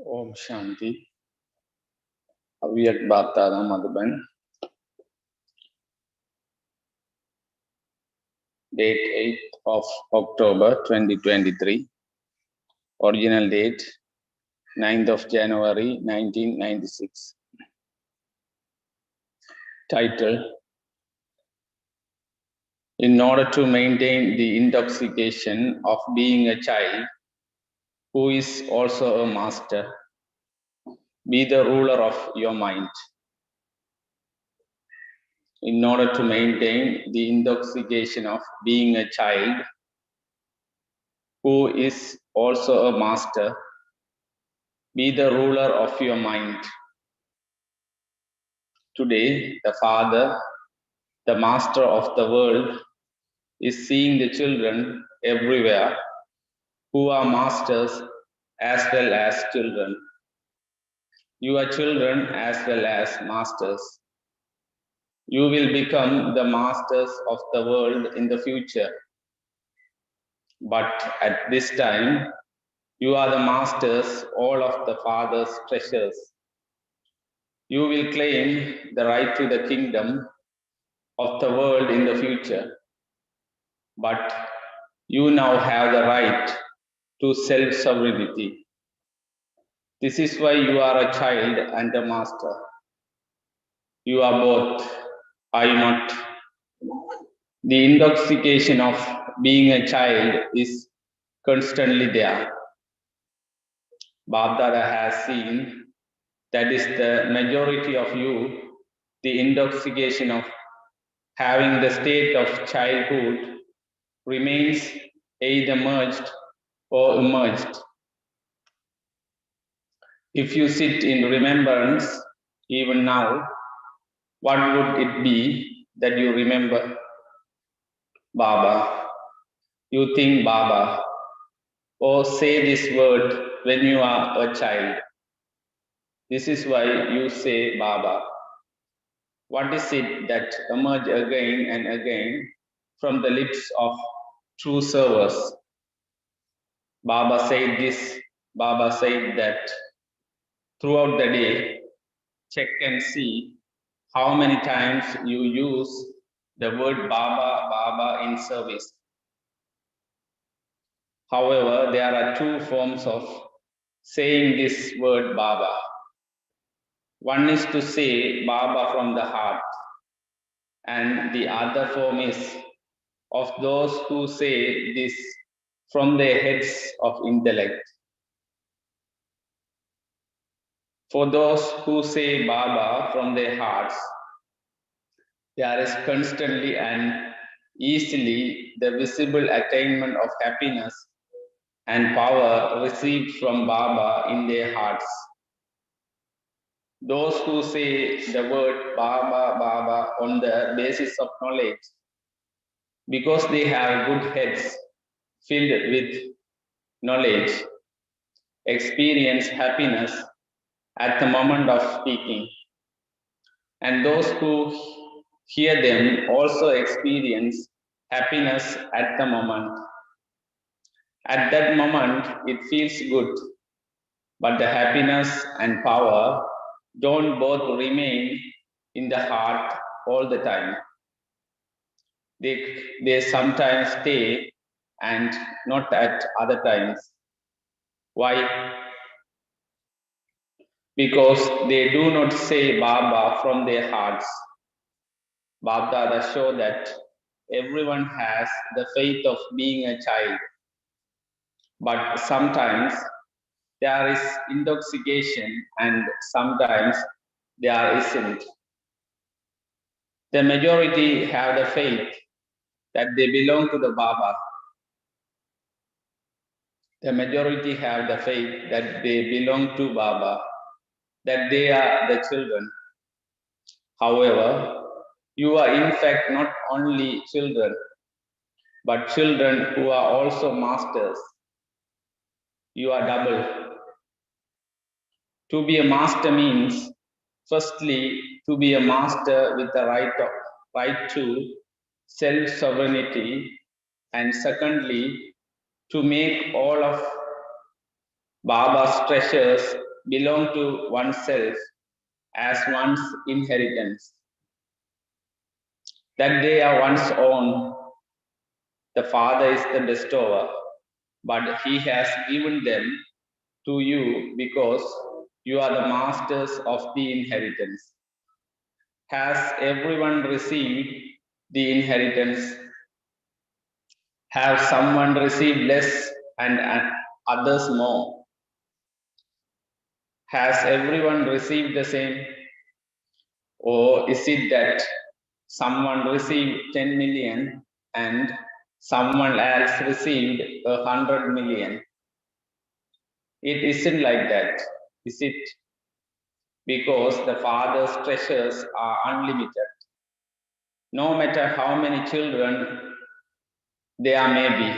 Om Shanti. Avyakth Bhaktada Madhuban. Date 8th of October 2023. Original date 9th of January 1996. Title: In order to maintain the intoxication of being a child who is also a master, be the ruler of your mind. In order to maintain the intoxication of being a child who is also a master, be the ruler of your mind. Today, the Father, the Master of the world, is seeing the children everywhere who are masters as well as children. You are children as well as masters. You will become the masters of the world in the future. But at this time, you are the masters, all of the Father's treasures. You will claim the right to the kingdom of the world in the future. But you now have the right to self-sovereignty. This is why you are a child and a master. You are both, are you not? The intoxication of being a child is constantly there. Bapdada has seen that is the majority of you, the intoxication of having the state of childhood remains either merged or emerged. If you sit in remembrance, even now, what would it be that you remember? Baba. You think Baba, or say this word when you are a child. This is why you say Baba. What is it that emerge again and again from the lips of true servers? Baba said this, Baba said that. Throughout the day, check and see how many times you use the word Baba, Baba in service. However, there are two forms of saying this word Baba. One is to say Baba from the heart, and the other form is of those who say this from their heads of intellect. For those who say Baba from their hearts, there is constantly and easily the visible attainment of happiness and power received from Baba in their hearts. Those who say the word Baba, Baba on the basis of knowledge, because they have good heads filled with knowledge, experience happiness at the moment of speaking. And those who hear them also experience happiness at the moment. At that moment, it feels good, but the happiness and power don't both remain in the heart all the time. They sometimes stay and not at other times. Why? Because they do not say Baba from their hearts. Baba show that everyone has the faith of being a child, but sometimes there is intoxication and sometimes there isn't. The majority have the faith that they belong to the Baba. The majority have the faith that they belong to Baba, that they are the children. However, you are in fact not only children, but children who are also masters. You are double. To be a master means, firstly, to be a master with the right to self-sovereignty, and secondly, to make all of Baba's treasures belong to oneself as one's inheritance. That they are one's own. The Father is the bestower, but He has given them to you because you are the masters of the inheritance. Has everyone received the inheritance? Have someone received less and others more? Has everyone received the same? Or is it that someone received 10 million and someone else received 100 million? It isn't like that, is it? Because the Father's treasures are unlimited. No matter how many children there may be,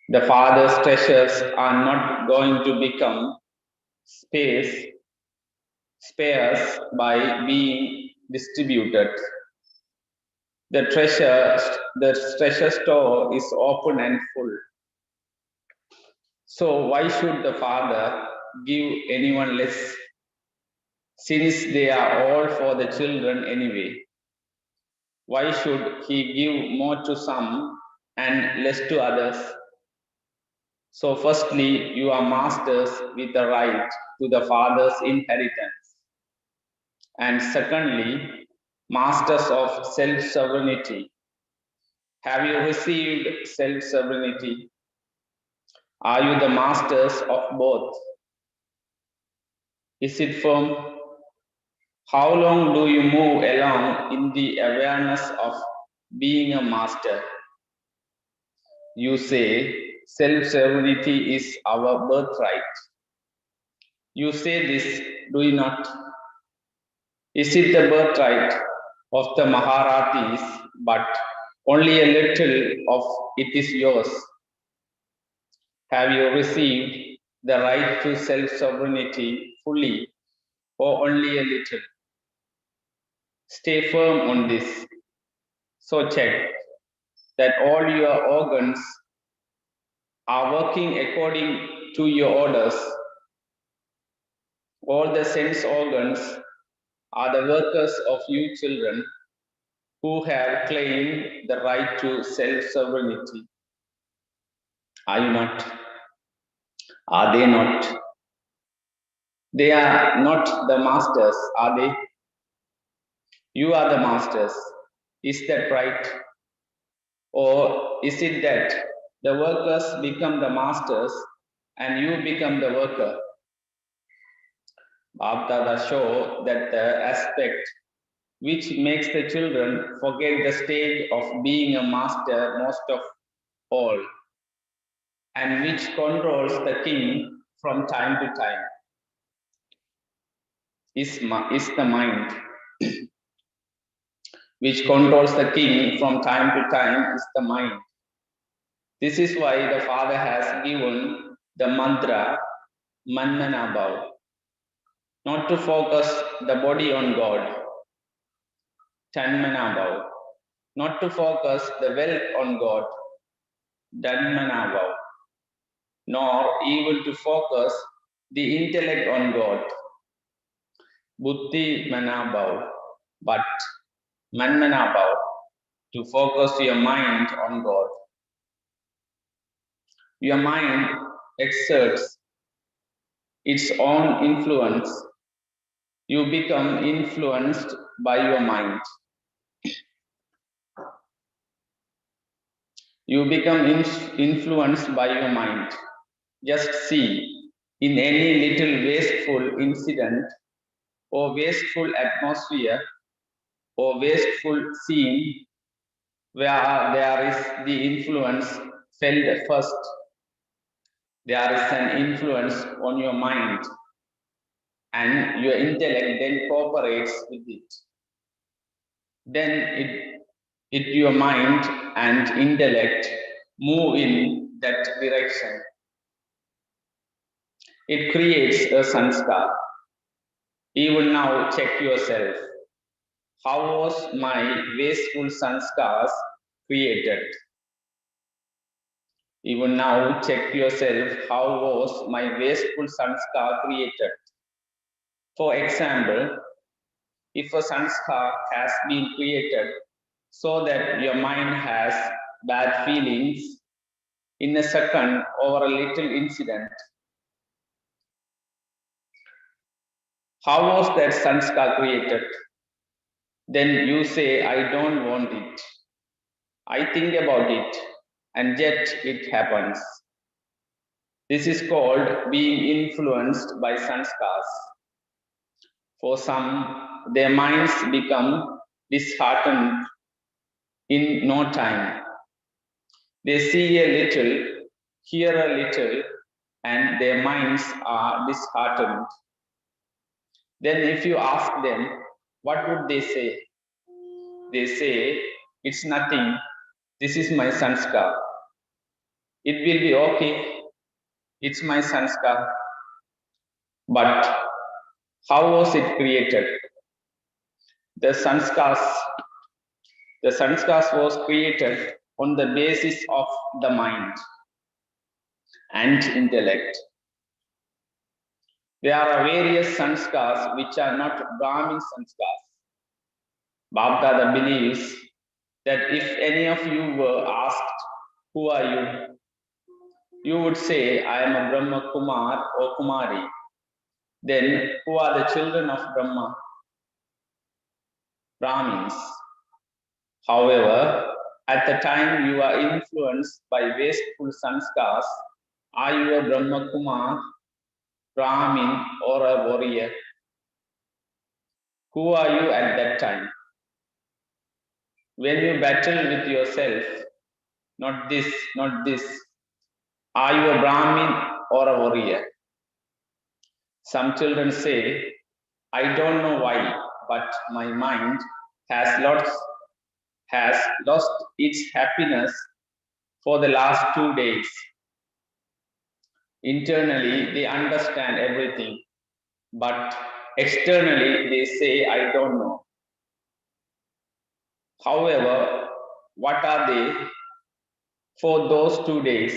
the Father's treasures are not going to become sparse by being distributed. The treasure store is open and full. So why should the Father give anyone less, since they are all for the children anyway? Why should He give more to some and less to others? So firstly, you are masters with the right to the Father's inheritance. And secondly, masters of self-sovereignty. Have you received self-sovereignty? Are you the masters of both? Is it firm? How long do you move along in the awareness of being a master? You say self-sovereignty is our birthright. You say this, do you not? Is it the birthright of the Maharatis, but only a little of it is yours? Have you received the right to self-sovereignty fully or only a little? Stay firm on this. So check that all your organs are working according to your orders. All the sense organs are the workers of you children who have claimed the right to self-sovereignty. Are you not? Are they not? They are not the masters, are they? You are the masters. Is that right? Or is it that the workers become the masters and you become the worker? Bhagavad show that the aspect which makes the children forget the stage of being a master most of all, and which controls the king from time to time, is the mind. Which controls the king from time to time is the mind. This is why the Father has given the mantra Manmanabhav, not to focus the body on God, Tanmanabhav, not to focus the wealth on God, Dhanmanabhav, nor even to focus the intellect on God, Buddhi Manabhav, but Manmanabhav, to focus your mind on God. Your mind exerts its own influence. You become influenced by your mind. You become influenced by your mind. Just see, in any little wasteful incident or wasteful atmosphere or wasteful scene where there is the influence felt first, there is an influence on your mind and your intellect then cooperates with it. Then your mind and intellect move in that direction. It creates a sanskar. Even now, check yourself. How was my wasteful sanskars created? Even now, check yourself. How was my wasteful sanskar created? For example, if a sanskar has been created so that your mind has bad feelings in a second over a little incident, how was that sanskar created? Then you say, I don't want it. I think about it, and yet it happens. This is called being influenced by sanskars. For some, their minds become disheartened in no time. They see a little, hear a little, and their minds are disheartened. Then, if you ask them, what would they say? They say, it's nothing. This is my sanskar. It will be okay. It's my sanskar. But how was it created? The sanskars was created on the basis of the mind and intellect. There are various sanskars which are not Brahmin sanskars. Bhagavad believes that if any of you were asked, who are you? You would say, I am a Brahma Kumar or Kumari. Then who are the children of Brahma? Brahmins. However, at the time you are influenced by wasteful sanskars, are you a Brahma Kumar, Brahmin, or a warrior? Who are you at that time? When you battle with yourself, not this, are you a Brahmin or a warrior? Some children say, I don't know why, but my mind has lost its happiness for the last 2 days. Internally, they understand everything, but externally, they say, I don't know. However, what are they for those 2 days?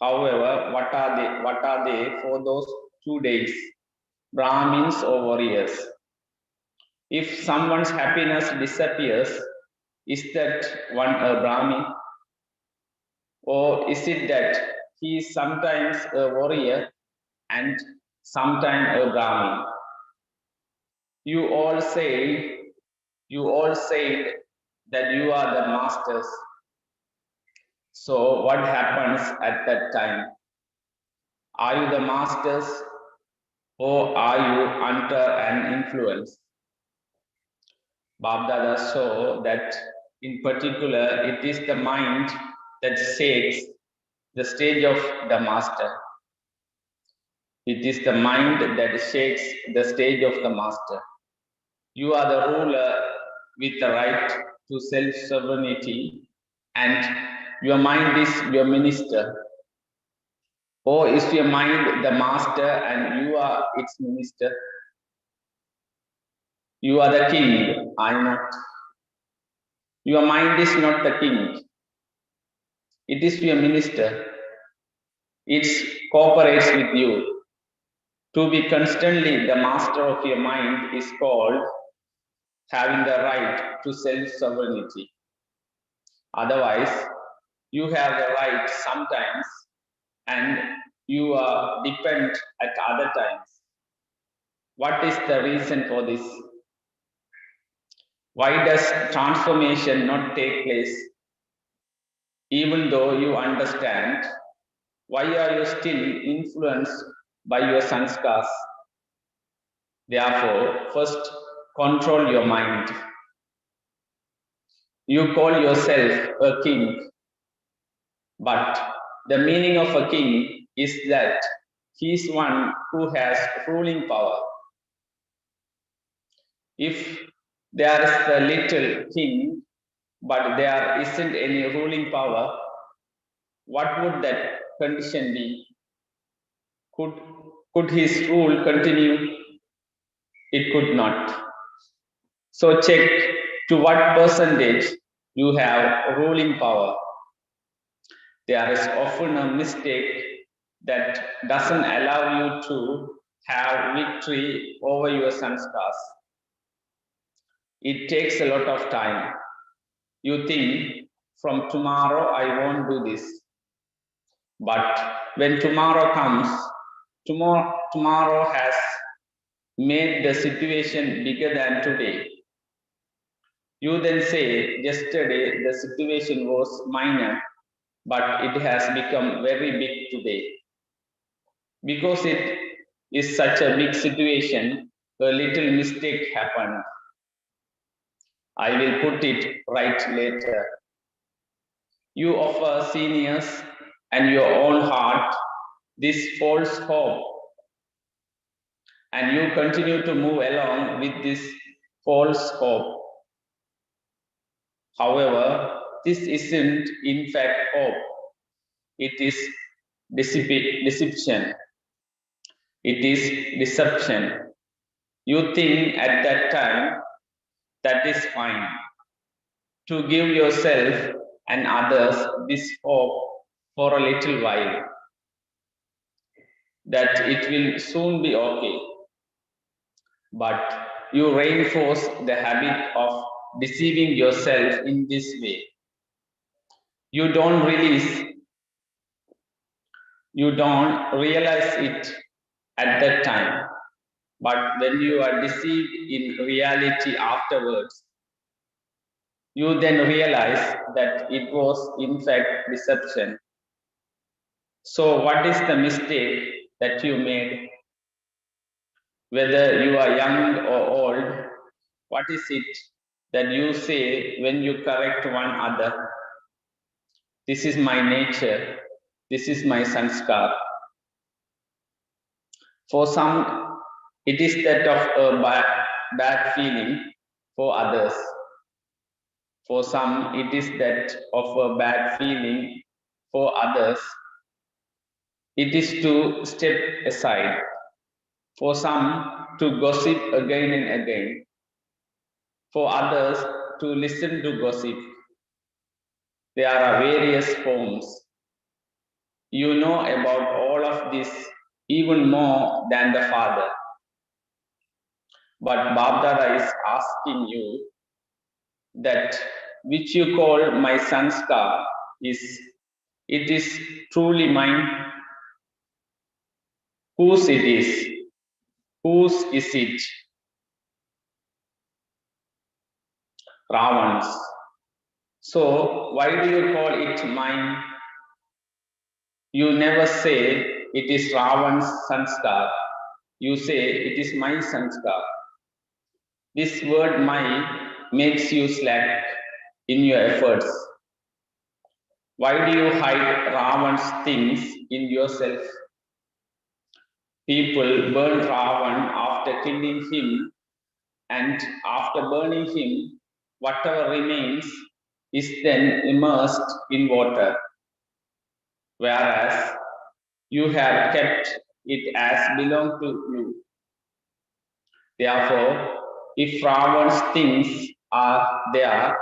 However, what are they for those 2 days? Brahmins or warriors? If someone's happiness disappears, is that one a Brahmin? Or is it that he is sometimes a warrior and sometimes a Brahmin? You all say that you are the masters. So what happens at that time? Are you the masters or are you under an influence? Babdada show that in particular it is the mind that shakes the stage of the master. It is the mind that shakes the stage of the master. You are the ruler with the right to self-sovereignty, and your mind is your minister. Or is your mind the master and you are its minister? You are the king, I am not. Your mind is not the king. It is your minister. It cooperates with you. To be constantly the master of your mind is called having the right to self-sovereignty. Otherwise, you have the right sometimes and you are dependent at other times. What is the reason for this? Why does transformation not take place? Even though you understand, why are you still influenced by your sanskars? Therefore, first control your mind. You call yourself a king, but the meaning of a king is that he is one who has ruling power. If there is a little king, but there isn't any ruling power, what would that condition be? Could his rule continue? It could not. So check to what percentage you have ruling power. There is often a mistake that doesn't allow you to have victory over your sanskars. It takes a lot of time. You think, from tomorrow I won't do this. But when tomorrow comes, tomorrow has made the situation bigger than today. You then say, yesterday the situation was minor, but it has become very big today. Because it is such a big situation, a little mistake happened. I will put it right later. You offer seniors and your own heart this false hope, and you continue to move along with this false hope. However, this isn't in fact hope, it is deception. It is deception. You think at that time that is fine to give yourself and others this hope for a little while, that it will soon be okay. But you reinforce the habit of deceiving yourself in this way. You don't realize it at that time, but when you are deceived in reality afterwards, you then realize that it was in fact deception. So what is the mistake that you made? Whether you are young or old, what is it that you say when you correct one other? This is my nature. This is my sanskar. For some, it is that of a bad feeling. For others, for some, it is that of a bad feeling. For others, it is to step aside. For some, to gossip again and again. For others, to listen to gossip. There are various forms. You know about all of this even more than the Father. But Babdada is asking you that which you call my sanskar it is truly mine? Whose it is? Whose is it? Ravan's. So why do you call it mine? You never say it is Ravan's sanskar. You say it is my sanskar. This word my makes you slack in your efforts. Why do you hide Ravan's things in yourself? People burn Ravan after killing him, and after burning him, whatever remains is then immersed in water, whereas you have kept it as belong to you. Therefore, if Ravan's things are there,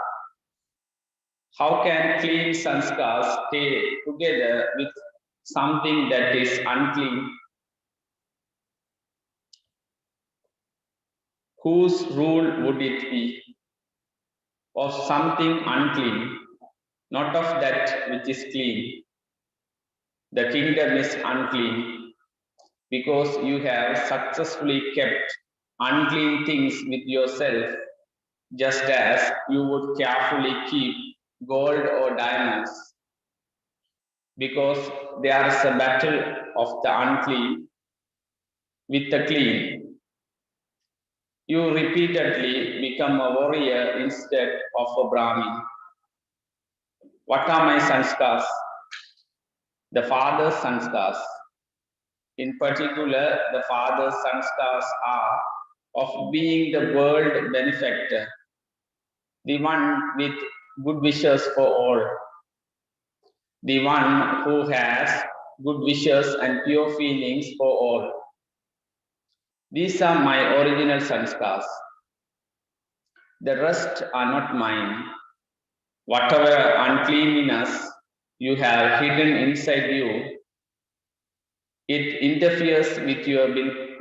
how can clean sanskars stay together with something that is unclean? Whose rule would it be? Of something unclean, not of that which is clean. The kingdom is unclean because you have successfully kept unclean things with yourself, just as you would carefully keep gold or diamonds. Because there is a battle of the unclean with the clean. You repeatedly become a warrior instead of a Brahmin. What are my sanskars? The father's sanskars. In particular, the father's sanskars are of being the world benefactor, the one with good wishes for all, the one who has good wishes and pure feelings for all. These are my original sanskars. The rest are not mine. Whatever uncleanness you have hidden inside you, it interferes with your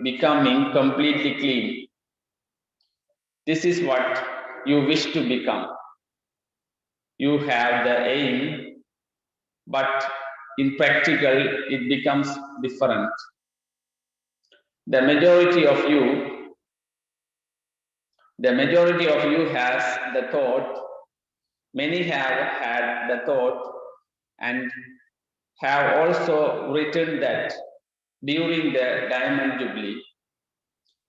becoming completely clean. This is what you wish to become. You have the aim, but in practical, it becomes different. The majority of you has the thought, many have had the thought, and have also written that during the diamond jubilee,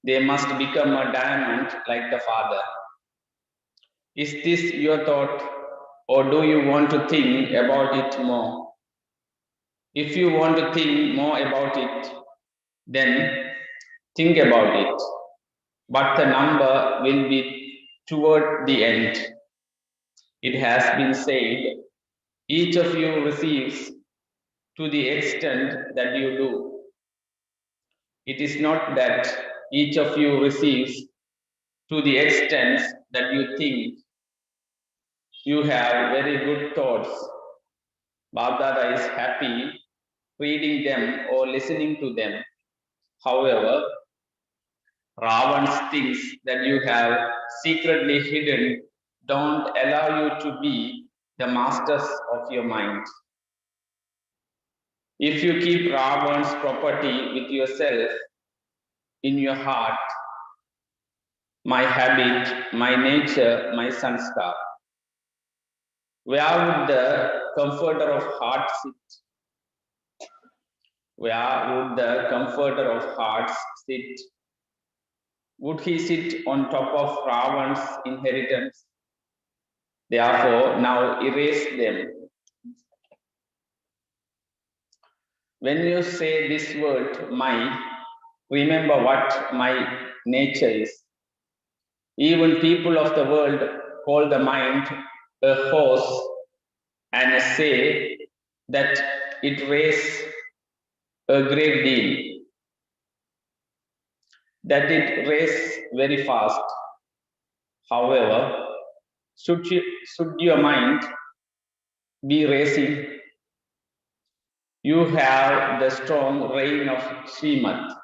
they must become a diamond like the father. Is this your thought, or do you want to think about it more? If you want to think more about it, then think about it. But the number will be toward the end. It has been said, each of you receives to the extent that you do. It is not that each of you receives to the extent that you think. You have very good thoughts. Babdada is happy reading them or listening to them. However, Ravan's things that you have secretly hidden don't allow you to be the masters of your mind. If you keep Ravan's property with yourself in your heart, my habit, my nature, my sanskar, where would the comforter of heart sit? Where would the comforter of hearts sit? Would he sit on top of Ravan's inheritance? Therefore, now erase them. When you say this word, my, remember what my nature is. Even people of the world call the mind a horse and say that it races a great deal, that it races very fast. However, should your mind be racing, you have the strong rein of Srimad.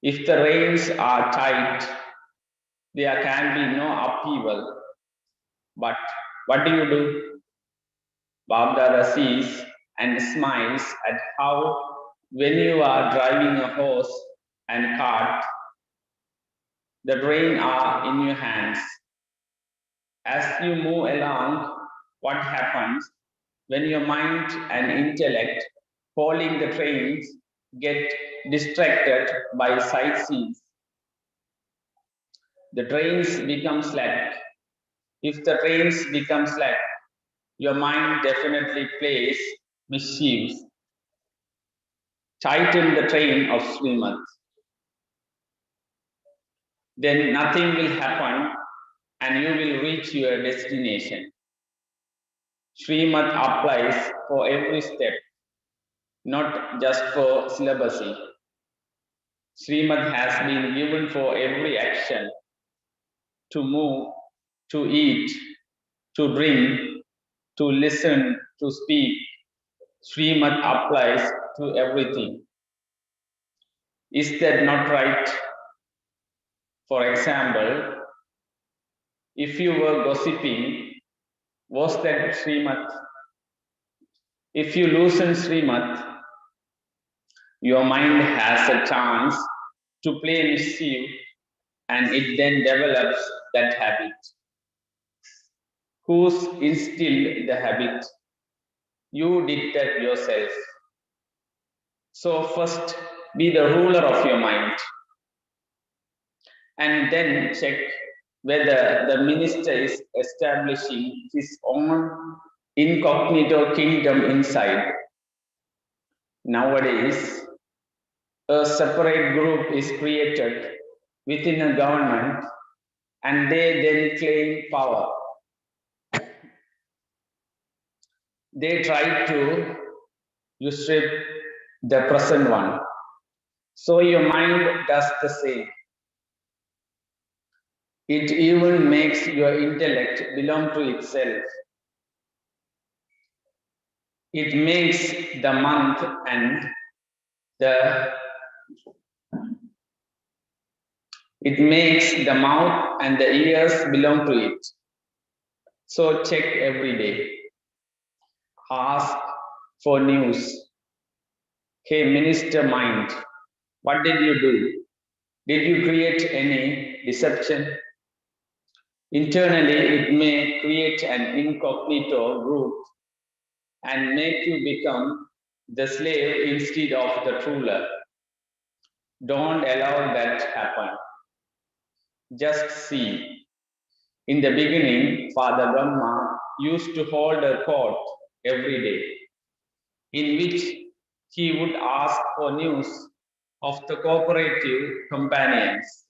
If the reins are tight, there can be no upheaval. But what do? Baghdad sees and smiles at how, when you are driving a horse and cart, the reins are in your hands. As you move along, what happens when your mind and intellect holding the trains get distracted by sightseeing? The trains become slack. If the trains become slack, your mind definitely plays mischief. Tighten the train of Srimad. Then nothing will happen and you will reach your destination. Srimad applies for every step, not just for syllabus. Srimad has been given for every action: to move, to eat, to drink, to listen, to speak. Srimad applies to everything. Is that not right? For example, if you were gossiping, was that Srimad? If you loosen Srimad, your mind has a chance to play mischief and it then develops that habit. Who's instilled the habit? You did that yourself. So first, be the ruler of your mind and then check whether the minister is establishing his own incognito kingdom inside. Nowadays, a separate group is created within a government and they then claim power. They try to usurp the present one. So your mind does the same. It even makes your intellect belong to itself. It makes the month and the it makes the mouth and the ears belong to it. So check every day. Ask for news. Hey, Minister Mind, what did you do? Did you create any deception? Internally, it may create an incognito group and make you become the slave instead of the ruler. Don't allow that happen. Just see. In the beginning, Father Brahma used to hold a court every day, in which he would ask for news of the cooperative companions.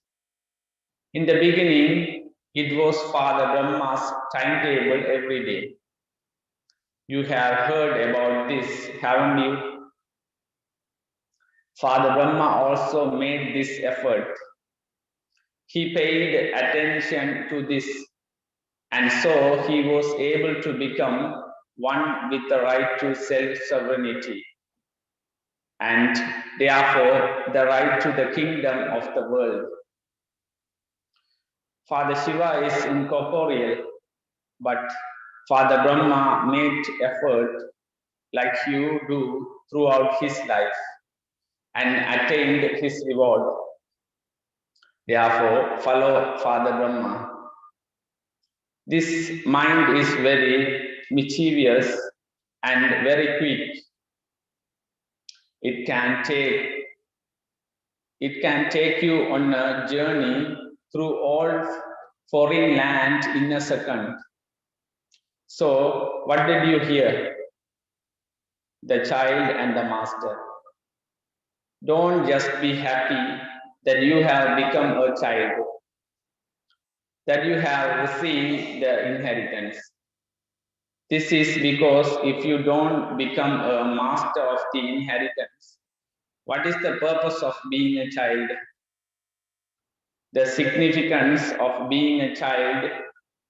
In the beginning, it was Father Brahma's timetable every day. You have heard about this, haven't you? Father Brahma also made this effort. He paid attention to this, and so he was able to become one with the right to self-sovereignty, and therefore the right to the kingdom of the world. Father Shiva is incorporeal, but Father Brahma made effort like you do throughout his life and attained his reward. Therefore, follow Father Brahma. This mind is very mischievous and very quick. It can take you on a journey through all foreign land in a second. So, what did you hear? The child and the master. Don't just be happy that you have become a child, that you have received the inheritance. This is because if you don't become a master of the inheritance, What is the purpose of being a child? The significance of being a child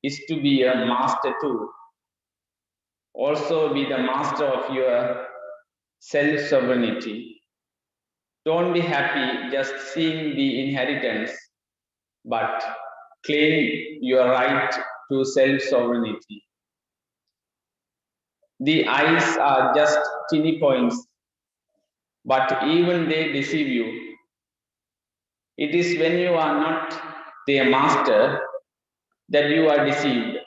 is to be a master too. Also be the master of your self-sovereignty. Don't be happy just seeing the inheritance, but claim your right to self-sovereignty. The eyes are just tiny points, but even they deceive you. It is when you are not their master that you are deceived.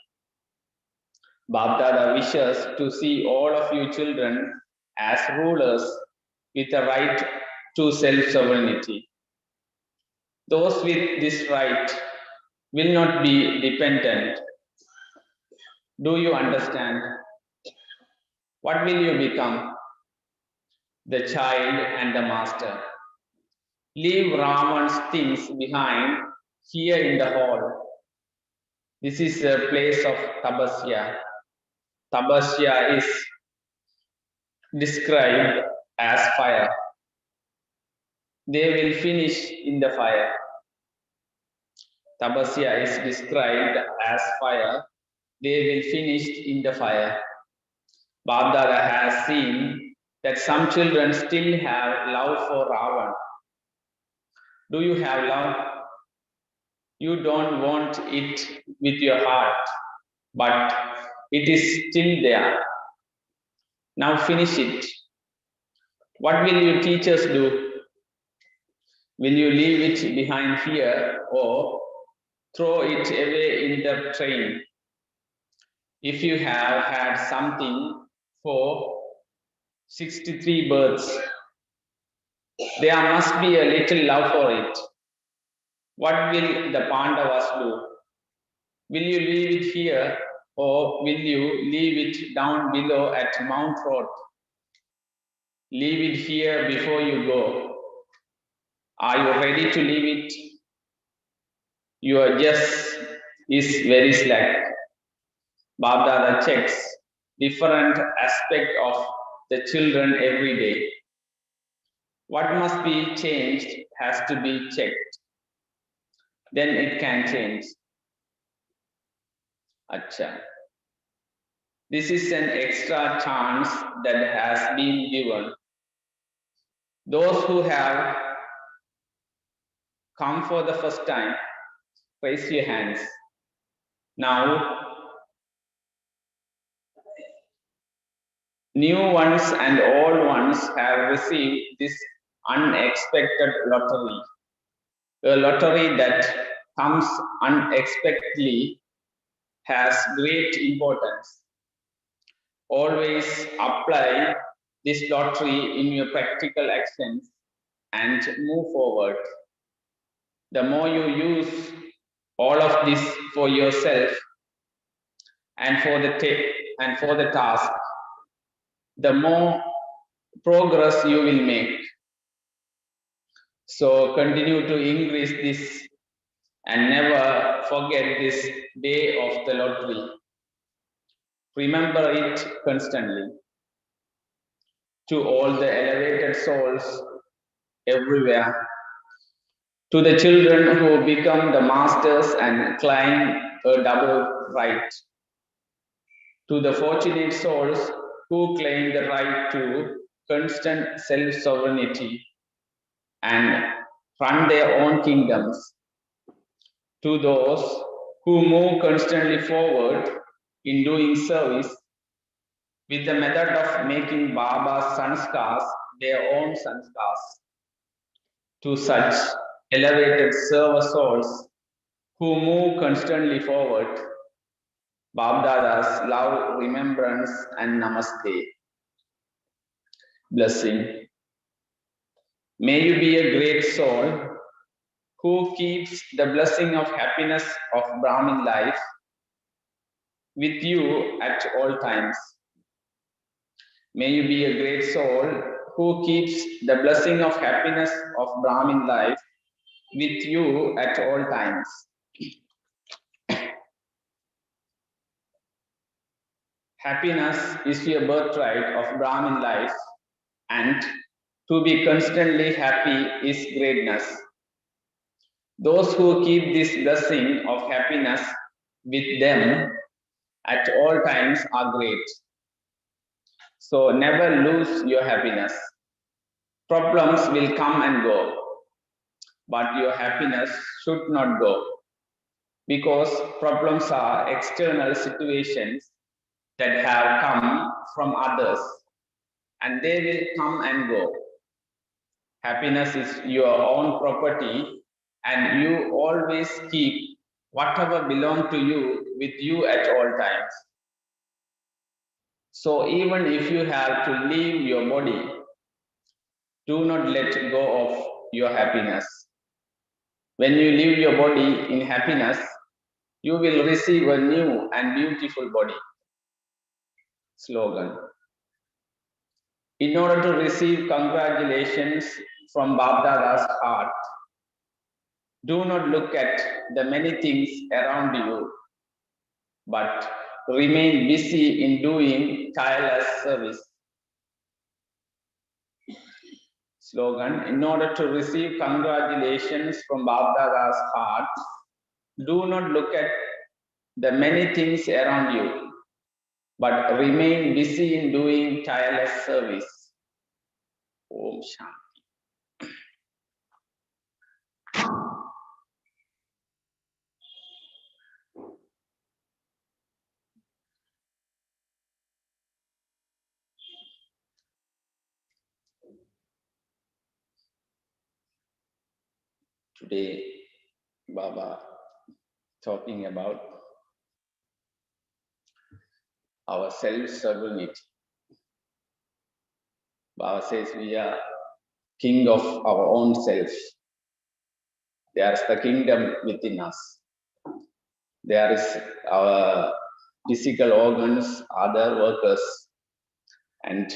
Bapdada wishes to see all of you children as rulers with a right to self-sovereignty. Those with this right will not be dependent. Do you understand? What will you become? The child and the master. Leave Raman's things behind here in the hall. This is a place of tapasya. Tapasya is described as fire. They will finish in the fire. Tapasya is described as fire. They will finish in the fire. Bapdada has seen that some children still have love for Ravan. Do you have love? You don't want it with your heart, but it is still there. Now finish it. What will your teachers do? Will you leave it behind here or throw it away in the train? If you have had something for 63 births, there must be a little love for it. What will the Pandavas do? Will you leave it here or will you leave it down below at Mount Road? Leave it here before you go. Are you ready to leave it? Your yes is very slack. Bapdada checks different aspect of the children every day. What must be changed has to be checked. Then it can change. Acha. This is an extra chance that has been given. Those who have come for the first time, raise your hands. Now, new ones and old ones have received this unexpected lottery. A lottery that comes unexpectedly has great importance. Always apply this lottery in your practical actions and move forward. The more you use all of this for yourself and for the task, the more progress you will make. So continue to increase this and never forget this day of the lottery. Remember it constantly. To all the elevated souls everywhere, to the children who become the masters and climb a double right, to the fortunate souls who claim the right to constant self-sovereignty and run their own kingdoms, to those who move constantly forward in doing service with the method of making Baba's sanskars their own sanskars, to such elevated server souls who move constantly forward, Babdada's love, remembrance, and namaste. Blessing. May you be a great soul who keeps the blessing of happiness of Brahmin life with you at all times. May you be a great soul who keeps the blessing of happiness of Brahmin life with you at all times. Happiness is your birthright of Brahmin life, and To be constantly happy is greatness. Those who keep this blessing of happiness with them at all times are great. So never lose your happiness. Problems will come and go, but your happiness should not go, because problems are external situations that have come from others, and they will come and go. Happiness is your own property, and you always keep whatever belong to you with you at all times. So even if you have to leave your body, do not let go of your happiness. When you leave your body in happiness, you will receive a new and beautiful body. Slogan. In order to receive congratulations from Babdada's heart, do not look at the many things around you, but remain busy in doing tireless service. Slogan. In order to receive congratulations from Babdada's heart, do not look at the many things around you, but remain busy in doing tireless service. Om Shanti. Today, Baba talking about our self-sovereignty. Baba says we are king of our own self. There's the kingdom within us. There is our physical organs, other workers, and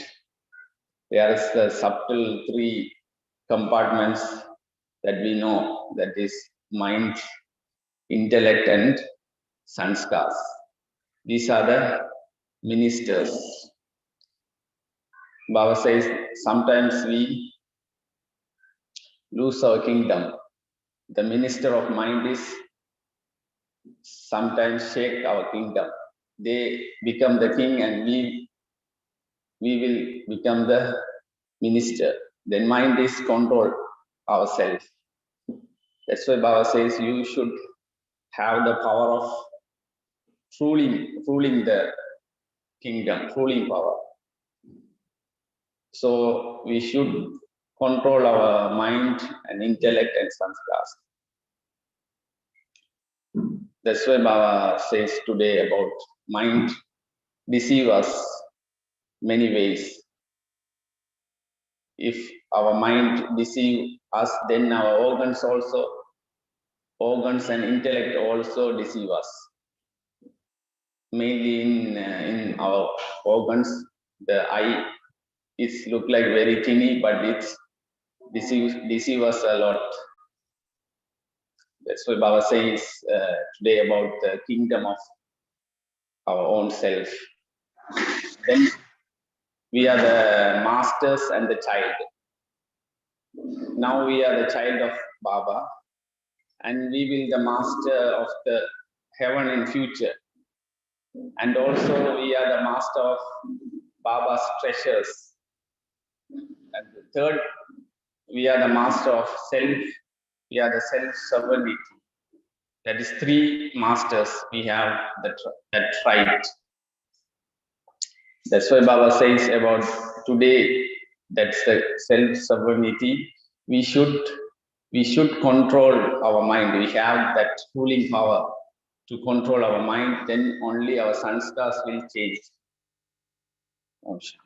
there is the subtle three compartments that we know, that is mind, intellect, and sanskars. These are the ministers. Baba says sometimes we lose our kingdom. The minister of mind is sometimes shake our kingdom. They become the king and we will become the minister. Then mind is control ourselves. That's why Baba says you should have the power of ruling the kingdom, ruling power. So we should control our mind and intellect and sanskars. That's why Baba says today about mind deceive us many ways. If our mind deceive us, then our organs and intellect also deceive us. Mainly in our organs, the eye is look like very tiny, but it's deceive us a lot. That's why Baba says today about the kingdom of our own self. Then we are the masters and the child. Now we are the child of Baba, and we will the master of the heaven in future. And also we are the master of Baba's treasures. And the third, we are the master of self. We are the self-sovereignty. That is three masters we have that right. That's why Baba says about today, that's the self-sovereignty. We should control our mind. We have that ruling power to control our mind, then only our sanskars will change. Om Shanti.